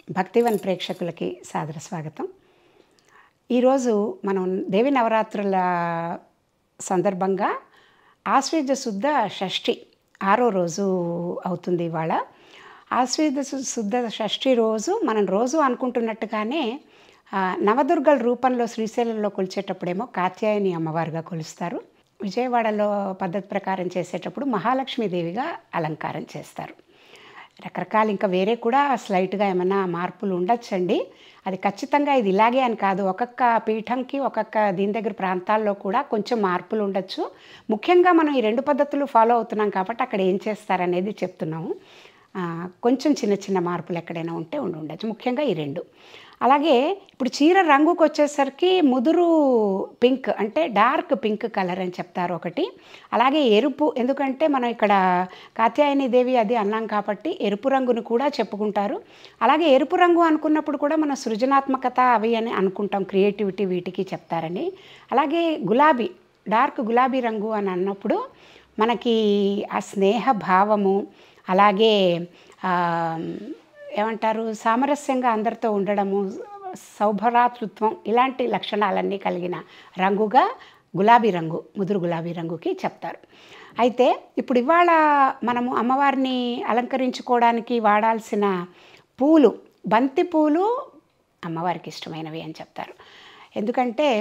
భక్తివన్ ప్రేక్షకులకి సాదర స్వాగతం. ఈరోజు మనం దేవి నవరాత్రుల సందర్భంగా ఆశ్వయుజ శుద్ధ షష్ఠి 6వ రోజు అవుతుంది ఇవాళ. ఆశ్వయుజ శుద్ధ షష్ఠి రోజు మనం రోజు అనుకుంటున్నట్టుగానే నవదుర్గల రూపంలో శ్రీశైలంలో కొలిచేటప్పుడేమో కాత్యాయని అమ్మవారుగా కొలుస్తారు. విజయవాడలో పద్ధతి ప్రకారం చేసేటప్పుడు మహాలక్ష్మీదేవిగా అలంకారం చేస్తారు. రకరకాల ఇంకా వేరే కూడా స్లైట్గా ఏమైనా మార్పులు ఉండొచ్చండి. అది ఖచ్చితంగా ఇది ఇలాగే అని కాదు. ఒక్కొక్క పీఠంకి ఒక్కొక్క దీని దగ్గర ప్రాంతాల్లో కూడా కొంచెం మార్పులు ఉండొచ్చు. ముఖ్యంగా మనం ఈ 2 పద్ధతులు ఫాలో అవుతున్నాం కాబట్టి అక్కడ ఏం చేస్తారనేది చెప్తున్నాము. కొంచెం చిన్న చిన్న మార్పులు ఎక్కడైనా ఉంటే ఉండొచ్చు, ముఖ్యంగా ఈ 2. అలాగే ఇప్పుడు చీర రంగుకు వచ్చేసరికి ముదురు పింక్ అంటే డార్క్ పింక్ కలర్ అని చెప్తారు ఒకటి. అలాగే ఎరుపు, ఎందుకంటే మనం ఇక్కడ కాత్యాయని దేవి అది అన్నాం కాబట్టి ఎరుపు రంగును కూడా చెప్పుకుంటారు. అలాగే ఎరుపు రంగు అనుకున్నప్పుడు కూడా మన సృజనాత్మకత అవి అని అనుకుంటాం, క్రియేటివిటీ వీటికి చెప్తారని. అలాగే గులాబీ, డార్క్ గులాబీ రంగు అని అన్నప్పుడు మనకి ఆ స్నేహ భావము, అలాగే ఏమంటారు సామరస్యంగా అందరితో ఉండడము, సౌభరాతృత్వం, ఇలాంటి లక్షణాలన్నీ కలిగిన రంగుగా గులాబీ రంగు, ముదురు గులాబీ రంగుకి చెప్తారు. అయితే ఇప్పుడు ఇవాళ మనము అమ్మవారిని అలంకరించుకోవడానికి వాడాల్సిన పూలు, బంతి పూలు అమ్మవారికి ఇష్టమైనవి అని చెప్తారు. ఎందుకంటే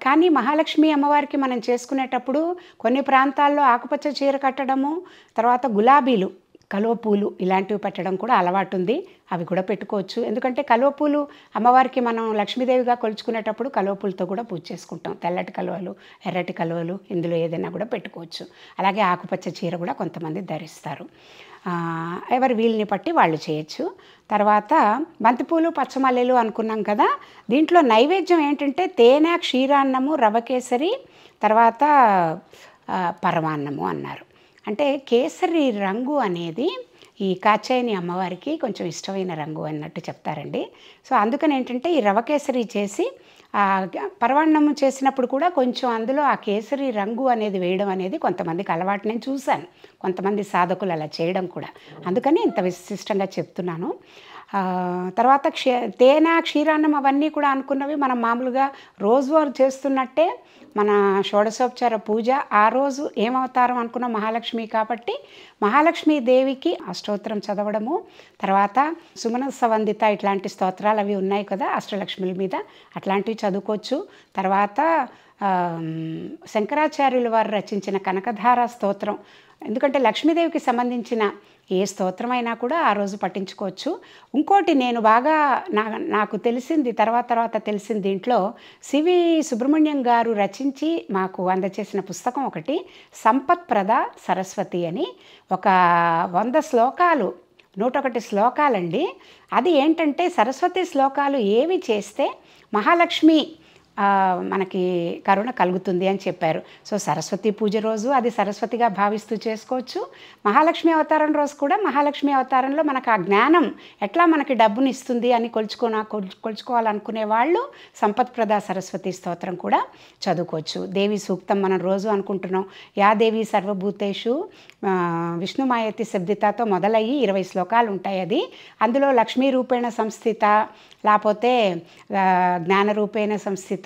కానీ మహాలక్ష్మి అమ్మవారికి మనం చేసుకునేటప్పుడు కొన్ని ప్రాంతాల్లో ఆకుపచ్చ చీర కట్టడము, తర్వాత గులాబీలు, కలువ పూలు ఇలాంటివి పెట్టడం కూడా అలవాటు ఉంది. అవి కూడా పెట్టుకోవచ్చు. ఎందుకంటే కలువ పూలు అమ్మవారికి మనం లక్ష్మీదేవిగా కొలుచుకునేటప్పుడు కలువ పూలతో కూడా పూజ చేసుకుంటాం. తెల్లటి కలువలు, ఎర్రటి కలువలు, ఇందులో ఏదైనా కూడా పెట్టుకోవచ్చు. అలాగే ఆకుపచ్చ చీర కూడా కొంతమంది ధరిస్తారు. ఎవరి వీలుని బట్టి వాళ్ళు చేయొచ్చు. తర్వాత బంతిపూలు, పచ్చమల్లెలు అనుకున్నాం కదా. దీంట్లో నైవేద్యం ఏంటంటే తేనె, క్షీరాన్నము, రవ్వ కేసరి, తర్వాత పరమాన్నము అన్నారు. అంటే కేసరి రంగు అనేది ఈ కాత్యాయని అమ్మవారికి కొంచెం ఇష్టమైన రంగు అన్నట్టు చెప్తారండి. సో అందుకని ఏంటంటే ఈ రవ్వ కేసరి చేసి పరమాన్నము చేసినప్పుడు కూడా కొంచెం అందులో ఆ కేసరి రంగు అనేది వేయడం అనేది కొంతమందికి అలవాటు. నేను చూశాను కొంతమంది సాధకులు అలా చేయడం కూడా, అందుకని ఇంత విశిష్టంగా చెప్తున్నాను. తర్వాత తేనె, క్షీరాన్నం అవన్నీ కూడా అనుకున్నవి మనం మామూలుగా రోజువారు చేస్తున్నట్టే మన షోడశోపచార పూజ. ఆ రోజు ఏమవతారం అనుకున్న మహాలక్ష్మి కాబట్టి మహాలక్ష్మీదేవికి అష్టోత్తరం చదవడము, తర్వాత సుమన సవందిత ఇట్లాంటి స్తోత్రాలు అవి ఉన్నాయి కదా అష్టలక్ష్మిల మీద, అట్లాంటివి చదువుకోవచ్చు. తర్వాత శంకరాచార్యుల వారు రచించిన కనకధార స్తోత్రం, ఎందుకంటే లక్ష్మీదేవికి సంబంధించిన ఏ స్తోత్రమైనా కూడా ఆ రోజు పఠించుకోవచ్చు. ఇంకోటి నేను బాగా నాకు తెలిసింది, తర్వాత తెలిసింది, దీంట్లో సివి సుబ్రహ్మణ్యం గారు రచించి మాకు అందచేసిన పుస్తకం ఒకటి, సంపత్ప్రద సరస్వతి అని. ఒక 100 శ్లోకాలు, 101 శ్లోకాలండి. అది ఏంటంటే సరస్వతి శ్లోకాలు ఏవి చేస్తే మహాలక్ష్మి మనకి కరుణ కలుగుతుంది అని చెప్పారు. సో సరస్వతి పూజ రోజు అది సరస్వతిగా భావిస్తూ చేసుకోవచ్చు. మహాలక్ష్మి అవతారం రోజు కూడా మహాలక్ష్మి అవతారంలో మనకు ఆ జ్ఞానం ఎట్లా మనకి డబ్బుని ఇస్తుంది అని కొలుచుకోవాలనుకునే వాళ్ళు సంపత్ప్రద సరస్వతి స్తోత్రం కూడా చదువుకోవచ్చు. దేవి సూక్తం మనం రోజు అనుకుంటున్నాం, యా దేవి సర్వభూతేషు విష్ణుమాయతి శబ్దితతో మొదలయ్యి 20 శ్లోకాలు ఉంటాయి. అది అందులో లక్ష్మీ రూపేణ సంస్థిత, లేకపోతే జ్ఞానరూపేణ సంస్థిత,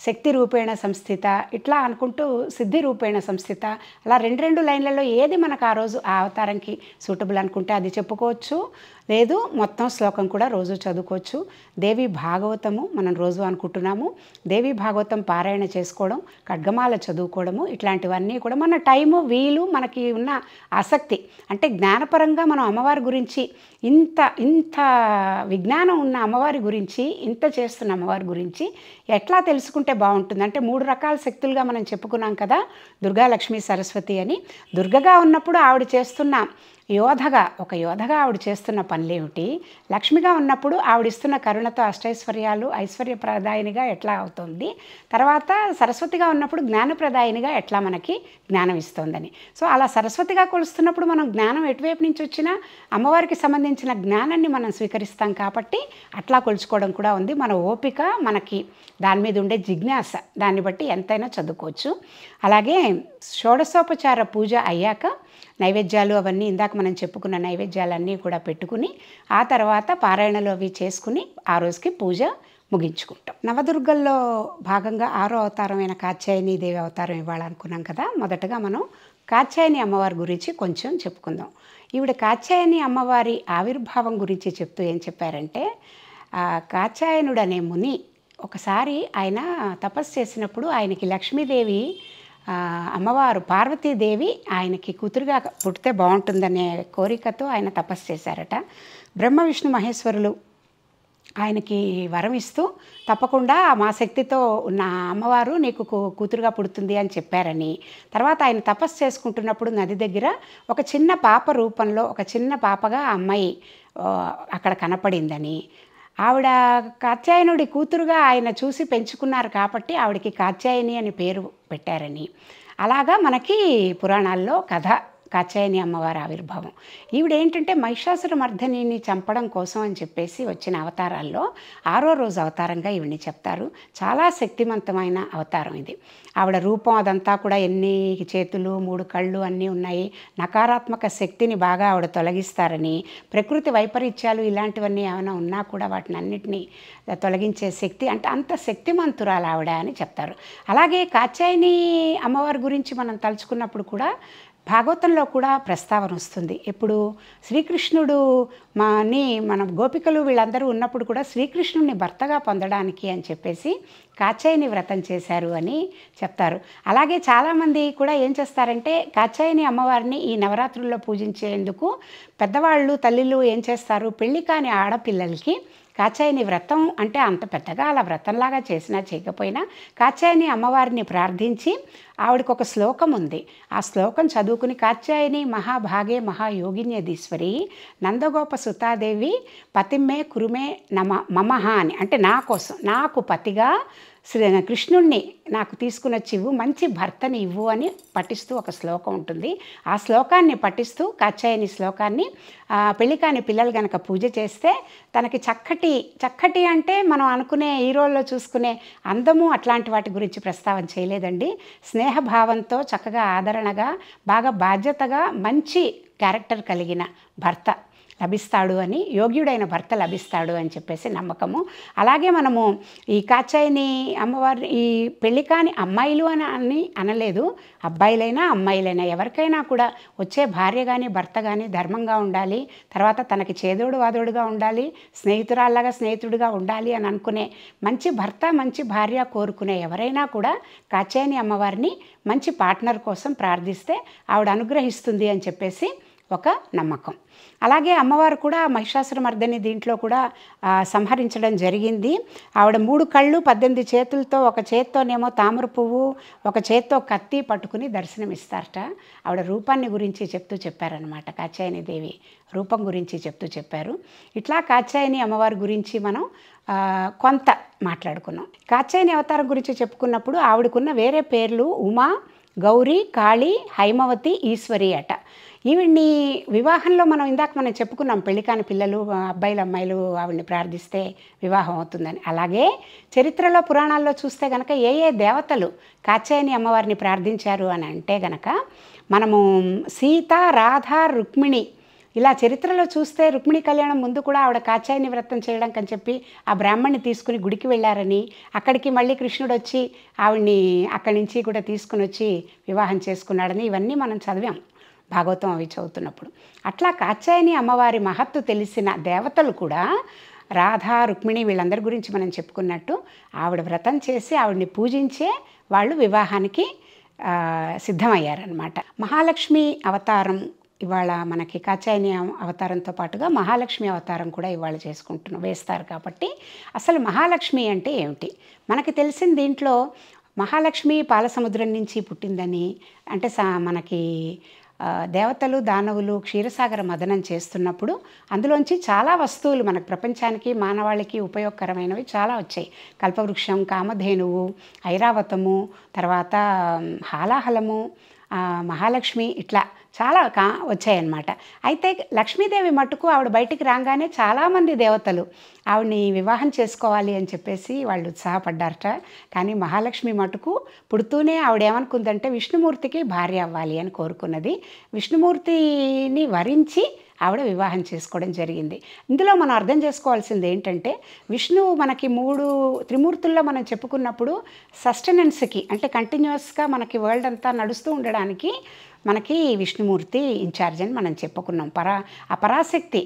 శక్తి రూపేణ సంస్థిత, ఇట్లా అనుకుంటూ సిద్ధి రూపేణ సంస్థిత, అలా 2 లైన్లలో ఏది మనకు ఆ రోజు ఆ అవతారంకి సూటబుల్ అనుకుంటే అది చెప్పుకోవచ్చు. లేదు మొత్తం శ్లోకం కూడా రోజు చదువుకోవచ్చు. దేవి భాగవతము మనం రోజు అనుకుంటున్నాము, దేవి భాగవతం పారాయణ చేసుకోవడం, ఖడ్గమాల చదువుకోవడము, ఇట్లాంటివన్నీ కూడా మన టైము, వీలు, మనకి ఉన్న ఆసక్తి, అంటే జ్ఞానపరంగా మనం అమ్మవారి గురించి ఇంత విజ్ఞానం ఉన్న అమ్మవారి గురించి, ఇంత చేస్తున్న అమ్మవారి గురించి ఎట్లా తెలుసుకుంటే బాగుంటుంది అంటే 3 రకాల శక్తులుగా మనం చెప్పుకున్నాం కదా, దుర్గా, లక్ష్మీ, సరస్వతి అని. దుర్గగా ఉన్నప్పుడు ఆవిడ చేస్తున్న ఒక యోధగా ఆవిడ చేస్తున్న పనులేమిటి, లక్ష్మిగా ఉన్నప్పుడు ఆవిడిస్తున్న కరుణతో అష్టైశ్వర్యాలు, ఐశ్వర్యప్రదాయినిగా ఎట్లా అవుతుంది, తర్వాత సరస్వతిగా ఉన్నప్పుడు జ్ఞానప్రదాయినిగా ఎట్లా మనకి జ్ఞానం ఇస్తుందని. సో అలా సరస్వతిగా కొలుస్తున్నప్పుడు మనం జ్ఞానం ఎటువైపు నుంచి వచ్చినా అమ్మవారికి సంబంధించిన జ్ఞానాన్ని మనం స్వీకరిస్తాం కాబట్టి అట్లా కొలుచుకోవడం కూడా ఉంది. మన ఓపిక, మనకి దాని మీద ఉండే జిజ్ఞాస, దాన్ని బట్టి ఎంతైనా చదువుకోవచ్చు. అలాగే షోడశోపచార పూజ అయ్యాక నైవేద్యాలు అవన్నీ ఇందాక మనం చెప్పుకున్న నైవేద్యాలన్నీ కూడా పెట్టుకుని ఆ తర్వాత పారాయణలు అవి చేసుకుని ఆ రోజుకి పూజ ముగించుకుంటాం. నవదుర్గల్లో భాగంగా 6వ అవతారమైన కాత్యాయని దేవి అవతారం ఇవ్వాలనుకున్నాం కదా. మొదటగా మనం కాత్యాయని అమ్మవారి గురించి కొంచెం చెప్పుకుందాం. ఈవిడ కాత్యాయని అమ్మవారి ఆవిర్భావం గురించి చెప్తూ ఏం చెప్పారంటే, కాత్యాయనుడు అనే ముని ఒకసారి ఆయన తపస్సు చేసినప్పుడు ఆయనకి లక్ష్మీదేవి అమ్మవారు పార్వతీదేవి ఆయనకి కూతురుగా పుడితే బాగుంటుందనే కోరికతో ఆయన తపస్సు చేశారట. బ్రహ్మ విష్ణు మహేశ్వరులు ఆయనకి వరం ఇస్తూ తప్పకుండా మా శక్తితో ఉన్న అమ్మవారు నీకు కూతురుగా పుడుతుంది అని చెప్పారని, తర్వాత ఆయన తపస్సు చేసుకుంటున్నప్పుడు నది దగ్గర ఒక చిన్న పాప రూపంలో ఒక చిన్న పాపగా ఆ అమ్మాయి అక్కడ కనపడిందని, ఆవిడ కాత్యాయనుడి కూతురుగా ఆయన చూసి పెంచుకున్నారు కాబట్టి ఆవిడకి కాత్యాయని అని పేరు పెట్టారని, అలాగా మనకి పురాణాల్లో కథ కాత్యాయని అమ్మవారి ఆవిర్భావం. ఈవిడ ఏంటంటే మహిషాసుర మర్దినిని చంపడం కోసం అని చెప్పేసి వచ్చిన అవతారాల్లో 6వ రోజు అవతారంగా ఈవిడ్ని చెప్తారు. చాలా శక్తివంతమైన అవతారం ఇది. ఆవిడ రూపం అదంతా కూడా ఎన్ని చేతులు 3 కళ్ళు అన్నీ ఉన్నాయి. నకారాత్మక శక్తిని బాగా ఆవిడ తొలగిస్తారని, ప్రకృతి వైపరీత్యాలు ఇలాంటివన్నీ ఏమైనా ఉన్నా కూడా వాటిని అన్నిటినీ తొలగించే శక్తి అంటే అంత శక్తిమంతురాలు ఆవిడ అని చెప్తారు. అలాగే కాత్యాయని అమ్మవారి గురించి మనం తలుచుకున్నప్పుడు కూడా భాగవతంలో కూడా ప్రస్తావన వస్తుంది. ఎప్పుడు శ్రీకృష్ణుడు మన గోపికలు వీళ్ళందరూ ఉన్నప్పుడు కూడా శ్రీకృష్ణుడిని భర్తగా పొందడానికి అని చెప్పేసి కాత్యాయని వ్రతం చేశారు అని చెప్తారు. అలాగే చాలామంది కూడా ఏం చేస్తారంటే కాత్యాయని అమ్మవారిని ఈ నవరాత్రుల్లో పూజించేందుకు పెద్దవాళ్ళు తల్లిలు ఏం చేస్తారు, పెళ్లి కాని ఆడపిల్లలకి కాత్యాయని వ్రతం అంటే అంత పెద్దగా అలా వ్రతంలాగా చేసినా చేయకపోయినా కాత్యాయని అమ్మవారిని ప్రార్థించి ఆవిడకి ఒక శ్లోకం ఉంది. ఆ శ్లోకం చదువుకుని కాత్యాయని మహాభాగే మహాయోగిన్యదీశ్వరి నందగోప సుతాదేవి పతిమ్మే కురుమే మమహ అని, అంటే నా కోసం నాకు పతిగా కృష్ణుణ్ణి నాకు తీసుకుని వచ్చి ఇవ్వు, మంచి భర్తని ఇవ్వు అని పఠిస్తూ ఒక శ్లోకం ఉంటుంది. ఆ శ్లోకాన్ని పఠిస్తూ కాత్యాయని శ్లోకాన్ని పెళ్ళికాని పిల్లలు కనుక పూజ చేస్తే తనకి చక్కటి అంటే మనం అనుకునే హీరోల్లో చూసుకునే అందము అట్లాంటి వాటి గురించి ప్రస్తావన చేయలేదండి. స్నేహభావంతో చక్కగా ఆదరణగా బాగా బాధ్యతగా మంచి క్యారెక్టర్ కలిగిన భర్త లభిస్తాడు అని, యోగ్యుడైన భర్త లభిస్తాడు అని చెప్పేసి నమ్మకము. అలాగే మనము ఈ కాత్యాయని అమ్మవారి ఈ పెళ్లి కాని అమ్మాయిలు అని అనలేదు, అబ్బాయిలైనా అమ్మాయిలైనా ఎవరికైనా కూడా వచ్చే భార్య కానీ భర్త కానీ ధర్మంగా ఉండాలి, తర్వాత తనకి చేదోడు వాదోడుగా ఉండాలి, స్నేహితురాల్లాగా స్నేహితుడిగా ఉండాలి అని అనుకునే మంచి భర్త మంచి భార్య కోరుకునే ఎవరైనా కూడా కాత్యాయని అమ్మవారిని మంచి పార్ట్నర్ కోసం ప్రార్థిస్తే ఆవిడ అనుగ్రహిస్తుంది అని చెప్పేసి ఒక నమ్మకం. అలాగే అమ్మవారు కూడా మహిషాసుర మర్దిని దీంట్లో కూడా సంహరించడం జరిగింది. ఆవిడ 3 కళ్ళు 18 చేతులతో, ఒక చేత్తోనేమో తామర పువ్వు, ఒక చేత్తో కత్తి పట్టుకుని దర్శనమిస్తారట. ఆవిడ రూపాన్ని గురించి చెప్తూ చెప్పారనమాట. కాత్యాయని దేవి రూపం గురించి చెప్తూ చెప్పారు. ఇట్లా కాత్యాయని అమ్మవారి గురించి మనం కొంత మాట్లాడుకున్నాం. కాత్యాయని అవతారం గురించి చెప్పుకున్నప్పుడు ఆవిడకున్న వేరే పేర్లు ఉమా, గౌరీ, కాళీ, హైమవతి, ఈశ్వరి అట. ఈవిడ్ని వివాహంలో మనం చెప్పుకున్నాం, పెళ్ళికాని పిల్లలు అబ్బాయిలు అమ్మాయిలు ఆవిడ్ని ప్రార్థిస్తే వివాహం అవుతుందని. అలాగే చరిత్రలో పురాణాల్లో చూస్తే గనక ఏ దేవతలు కాత్యాయని అమ్మవారిని ప్రార్థించారు అని అంటే గనక మనము సీత, రాధ, రుక్మిణి ఇలా చరిత్రలో చూస్తే రుక్మిణి కళ్యాణం ముందు కూడా ఆవిడ కాత్యాయని వ్రతం చేయడం అని చెప్పి ఆ బ్రాహ్మణ్ణి తీసుకుని గుడికి వెళ్ళారని, అక్కడికి మళ్ళీ కృష్ణుడు వచ్చి ఆవిడ్ని అక్కడి నుంచి కూడా తీసుకుని వచ్చి వివాహం చేసుకున్నాడని ఇవన్నీ మనం చదివాం భాగవతం అవి చదువుతున్నప్పుడు. అట్లా కాత్యాయని అమ్మవారి మహత్తు తెలిసిన దేవతలు కూడా రాధ, రుక్మిణి వీళ్ళందరి గురించి మనం చెప్పుకున్నట్టు ఆవిడ వ్రతం చేసి ఆవిడ్ని పూజించే వాళ్ళు వివాహానికి సిద్ధమయ్యారనమాట. మహాలక్ష్మి అవతారం ఇవాళ మనకి కాత్యాయని అవతారంతో పాటుగా మహాలక్ష్మి అవతారం కూడా ఇవాళ వేస్తారు కాబట్టి అసలు మహాలక్ష్మి అంటే ఏమిటి మనకి తెలిసిన దీంట్లో మహాలక్ష్మి పాలసముద్రం నుంచి పుట్టిందని, అంటే మనకి దేవతలు దానవులు క్షీరసాగర మదనం చేస్తున్నప్పుడు అందులోంచి చాలా వస్తువులు మనకు ప్రపంచానికి మానవాళికి ఉపయోగకరమైనవి చాలా వచ్చాయి. కల్పవృక్షం, కామధేనువు, ఐరావతము, తర్వాత హాలాహలము, మహాలక్ష్మి, ఇట్లా చాలా వచ్చాయన్నమాట. అయితే లక్ష్మీదేవి మట్టుకు ఆవిడ బయటికి రాగానే చాలామంది దేవతలు ఆవిడని వివాహం చేసుకోవాలి అని చెప్పేసి వాళ్ళు ఉత్సాహపడ్డారట. కానీ మహాలక్ష్మి మటుకు పుడుతూనే ఆవిడ ఏమనుకుందంటే విష్ణుమూర్తికి భార్య అవ్వాలి అని కోరుకున్నది. విష్ణుమూర్తిని వరించి ఆవిడ వివాహం చేసుకోవడం జరిగింది. ఇందులో మనం అర్థం చేసుకోవాల్సింది ఏంటంటే విష్ణువు మనకి 3 త్రిమూర్తుల్లో మనం చెప్పుకున్నప్పుడు సస్టెనెన్స్కి అంటే కంటిన్యూస్గా మనకి వరల్డ్ అంతా నడుస్తూ ఉండడానికి మనకి విష్ణుమూర్తి ఇన్ఛార్జ్ అని మనం చెప్పుకున్నాం. ఆ పరాశక్తి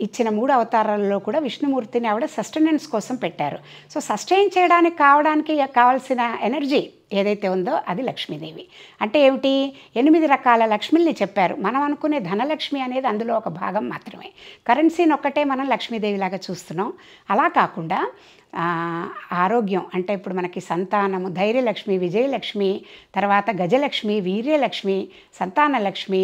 ఇచ్చిన 3 అవతారాల్లో కూడా విష్ణుమూర్తిని ఆవిడ సస్టెనెన్స్ కోసం పెట్టారు. సో సస్టైన్ చేయడానికి కావాల్సిన ఎనర్జీ ఏదైతే ఉందో అది లక్ష్మీదేవి. అంటే ఏమిటి, 8 రకాల లక్ష్మిల్ని చెప్పారు. మనం అనుకునే ధనలక్ష్మి అనేది అందులో ఒక భాగం మాత్రమే. కరెన్సీని ఒక్కటే మనం లక్ష్మీదేవిలాగా చూస్తున్నాం. అలా కాకుండా ఆరోగ్యం అంటే ఇప్పుడు మనకి సంతానము, ధైర్యలక్ష్మి, విజయలక్ష్మి, తర్వాత గజలక్ష్మి, వీర్యలక్ష్మి, సంతానలక్ష్మి,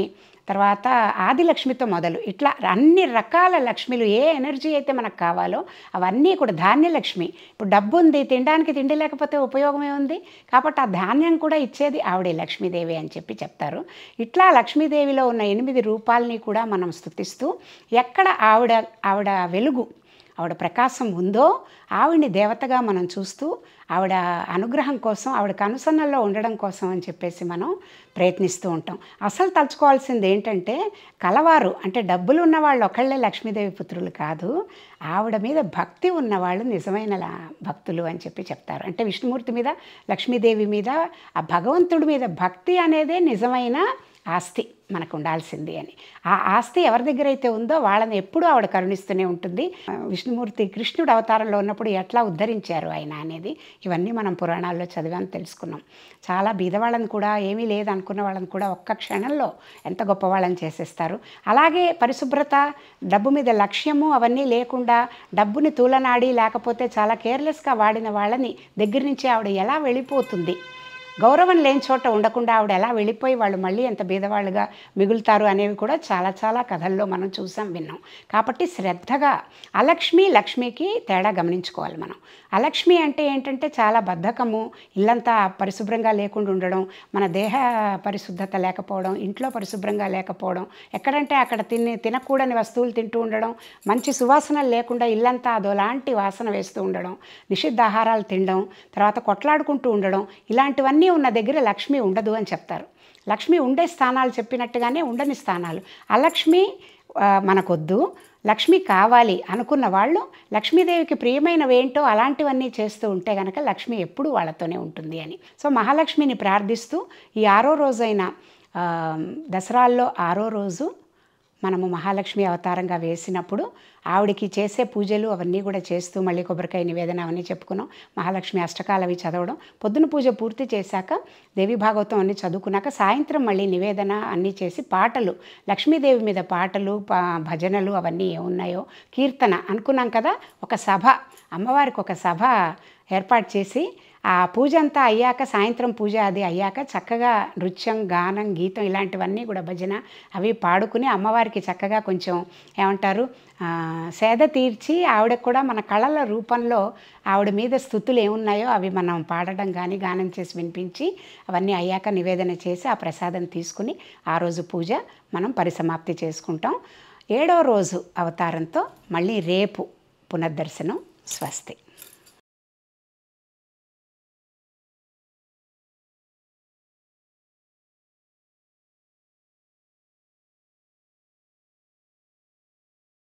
తర్వాత ఆదిలక్ష్మితో మొదలు ఇట్లా అన్ని రకాల లక్ష్మిలు ఏ ఎనర్జీ అయితే మనకు కావాలో అవన్నీ కూడా ధాన్యలక్ష్మి. ఇప్పుడు డబ్బు ఉంది, తినడానికి తిండి లేకపోతే ఉపయోగమే ఉంది కాబట్టి ఆ ధాన్యం కూడా ఇచ్చేది ఆవిడే లక్ష్మీదేవి అని చెప్పి చెప్తారు. ఇట్లా లక్ష్మీదేవిలో ఉన్న 8 రూపాలని కూడా మనం స్తుతిస్తూ ఎక్కడ ఆవిడ వెలుగు, ఆవిడ ప్రకాశం ఉందో ఆవిడ్ని దేవతగా మనం చూస్తూ ఆవిడ అనుగ్రహం కోసం, ఆవిడ కనుసన్నల్లో ఉండడం కోసం అని చెప్పేసి మనం ప్రయత్నిస్తూ ఉంటాం. అసలు తలుచుకోవాల్సింది ఏంటంటే కలవారు అంటే డబ్బులు ఉన్నవాళ్ళు ఒకళ్ళే లక్ష్మీదేవి పుత్రులు కాదు, ఆవిడ మీద భక్తి ఉన్నవాళ్ళు నిజమైన భక్తులు అని చెప్పి చెప్తారు. అంటే విష్ణుమూర్తి మీద, లక్ష్మీదేవి మీద, ఆ భగవంతుడి మీద భక్తి అనేదే నిజమైన ఆస్తి మనకు ఉండాల్సింది అని. ఆ ఆస్తి ఎవరి దగ్గర అయితే ఉందో వాళ్ళని ఎప్పుడూ ఆవిడ కరుణిస్తూనే ఉంటుంది. విష్ణుమూర్తి కృష్ణుడు అవతారంలో ఉన్నప్పుడు ఎట్లా ఉద్ధరించారు ఆయన అనేది ఇవన్నీ మనం పురాణాల్లో చదివాను, తెలుసుకున్నాం. చాలా బీదవాళ్ళని కూడా, ఏమీ లేదనుకున్న వాళ్ళని కూడా ఒక్క క్షణంలో ఎంత గొప్పవాళ్ళని చేసేస్తారు. అలాగే పరిశుభ్రత, డబ్బు మీద లక్ష్యము అవన్నీ లేకుండా డబ్బుని తూలనాడి లేకపోతే చాలా కేర్లెస్గా వాడిన వాళ్ళని దగ్గర నుంచి ఆవిడ ఎలా వెళ్ళిపోతుంది, గౌరవం లేని చోట ఉండకుండా ఆవిడ ఎలా వెళ్ళిపోయి వాళ్ళు మళ్ళీ ఎంత బీదవాళ్ళుగా మిగులుతారు అనేవి కూడా చాలా చాలా కథల్లో మనం చూసాం, విన్నాం. కాబట్టి శ్రద్ధగా లక్ష్మికి తేడా గమనించుకోవాలి మనం. అలక్ష్మి అంటే ఏంటంటే చాలా బద్ధకము, ఇల్లంతా పరిశుభ్రంగా లేకుండా ఉండడం, మన దేహ పరిశుద్ధత లేకపోవడం, ఇంట్లో పరిశుభ్రంగా లేకపోవడం, ఎక్కడంటే అక్కడ తినకూడని వస్తువులు తింటూ ఉండడం, మంచి సువాసనలు లేకుండా ఇల్లంతా అదోలాంటి వాసన వేస్తూ ఉండడం, నిషిద్ధాహారాలు తినడం, తర్వాత కొట్లాడుకుంటూ ఉండడం, ఇలాంటివన్నీ ఉన్న దగ్గర లక్ష్మి ఉండదు అని చెప్తారు. లక్ష్మి ఉండే స్థానాలు చెప్పినట్టుగానే ఉండని స్థానాలు. అలక్ష్మి మనకొద్దు, లక్ష్మి కావాలి అనుకున్న వాళ్ళు లక్ష్మీదేవికి ప్రియమైనవి ఏంటో అలాంటివన్నీ చేస్తూ ఉంటే కనుక లక్ష్మి ఎప్పుడూ వాళ్ళతోనే ఉంటుంది అని. సో మహాలక్ష్మిని ప్రార్థిస్తూ ఈ 6వ రోజైన దసరాల్లో 6వ రోజు మనము మహాలక్ష్మి అవతారంగా వేసినప్పుడు ఆవిడికి చేసే పూజలు అవన్నీ కూడా చేస్తూ మళ్ళీ కొబ్బరికాయ నివేదన అవన్నీ చెప్పుకున్నాం. మహాలక్ష్మి అష్టకాలు అవి చదవడం, పొద్దున పూజ పూర్తి చేశాక దేవి భాగవతం అన్నీ చదువుకున్నాక సాయంత్రం మళ్ళీ నివేదన అన్నీ చేసి పాటలు, లక్ష్మీదేవి మీద పాటలు, భజనలు అవన్నీ ఏమున్నాయో కీర్తన అనుకున్నాం కదా. ఒక సభ, అమ్మవారికి ఒక సభ ఏర్పాటు చేసి ఆ పూజ అంతా అయ్యాక, సాయంత్రం పూజ అది అయ్యాక చక్కగా నృత్యం, గానం, గీతం ఇలాంటివన్నీ కూడా భజన అవి పాడుకుని అమ్మవారికి చక్కగా కొంచెం ఏమంటారు సేద తీర్చి ఆవిడకు కూడా మన కళల రూపంలో ఆవిడ మీద స్థుతులు ఏమున్నాయో అవి మనం పాడడం కానీ గానం చేసి వినిపించి అవన్నీ అయ్యాక నివేదన చేసి ఆ ప్రసాదం తీసుకుని ఆ రోజు పూజ మనం పరిసమాప్తి చేసుకుంటాం. 7వ రోజు అవతారంతో మళ్ళీ రేపు పునర్దర్శనం. స్వస్తి.